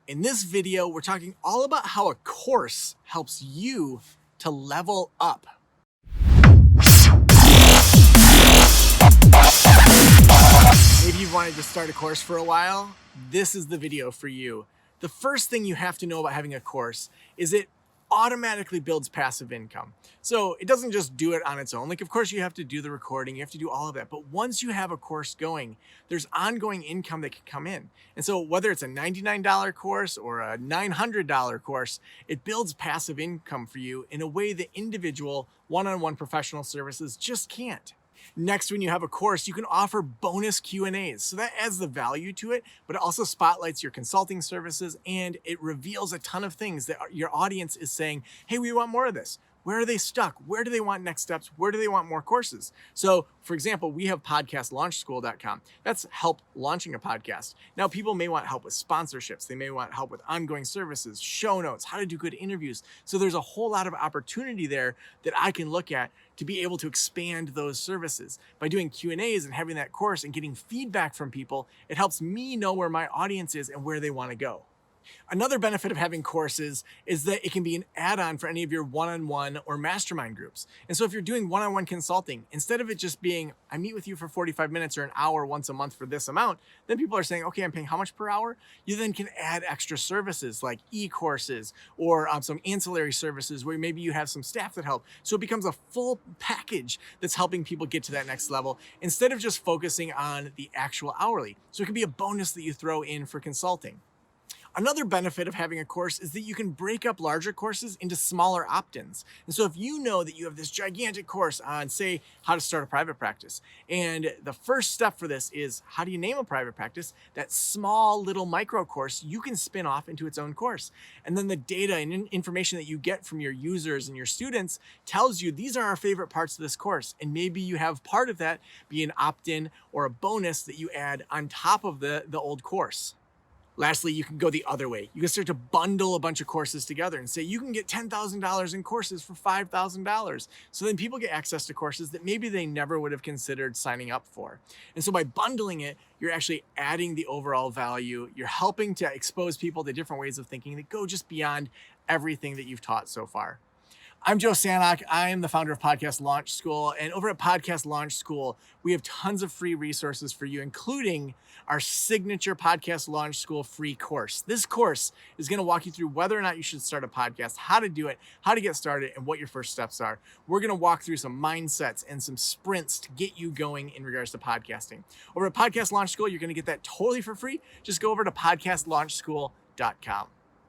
In this video, we're talking all about how a course helps you to level up. Maybe you've wanted to start a course for a while. This is the video for you. The first thing you have to know about having a course is it automatically builds passive income. So it doesn't just do it on its own. Like, of course, you have to do the recording, you have to do all of that. But once you have a course going, there's ongoing income that can come in. And so whether it's a $99 course or a $900 course, it builds passive income for you in a way that individual one-on-one professional services just can't. Next, when you have a course, you can offer bonus Q&As. So that adds the value to it, but it also spotlights your consulting services and it reveals a ton of things that your audience is saying, hey, we want more of this. Where are they stuck? Where do they want next steps? Where do they want more courses? So, for example, we have podcastlaunchschool.com. That's help launching a podcast. Now, people may want help with sponsorships. They may want help with ongoing services, show notes, how to do good interviews. So there's a whole lot of opportunity there that I can look at to be able to expand those services. By doing Q&As and having that course and getting feedback from people, it helps me know where my audience is and where they want to go. Another benefit of having courses is that it can be an add-on for any of your one-on-one or mastermind groups. And so if you're doing one-on-one consulting, instead of it just being, I meet with you for 45 minutes or an hour once a month for this amount, then people are saying, okay, I'm paying how much per hour? You then can add extra services like e-courses or some ancillary services where maybe you have some staff that help. So it becomes a full package that's helping people get to that next level instead of just focusing on the actual hourly. So it can be a bonus that you throw in for consulting. Another benefit of having a course is that you can break up larger courses into smaller opt-ins. And so if you know that you have this gigantic course on, say, how to start a private practice, and the first step for this is how do you name a private practice, that small little micro course you can spin off into its own course. And then the data and information that you get from your users and your students tells you these are our favorite parts of this course. And maybe you have part of that be an opt-in or a bonus that you add on top of the old course. Lastly, you can go the other way. You can start to bundle a bunch of courses together and say, you can get $10,000 in courses for $5,000. So then people get access to courses that maybe they never would have considered signing up for. And so by bundling it, you're actually adding the overall value. You're helping to expose people to different ways of thinking that go just beyond everything that you've taught so far. I'm Joe Sanok. I am the founder of Podcast Launch School. And over at Podcast Launch School, we have tons of free resources for you, including our signature Podcast Launch School free course. This course is going to walk you through whether or not you should start a podcast, how to do it, how to get started, and what your first steps are. We're going to walk through some mindsets and some sprints to get you going in regards to podcasting. Over at Podcast Launch School, you're going to get that totally for free. Just go over to podcastlaunchschool.com.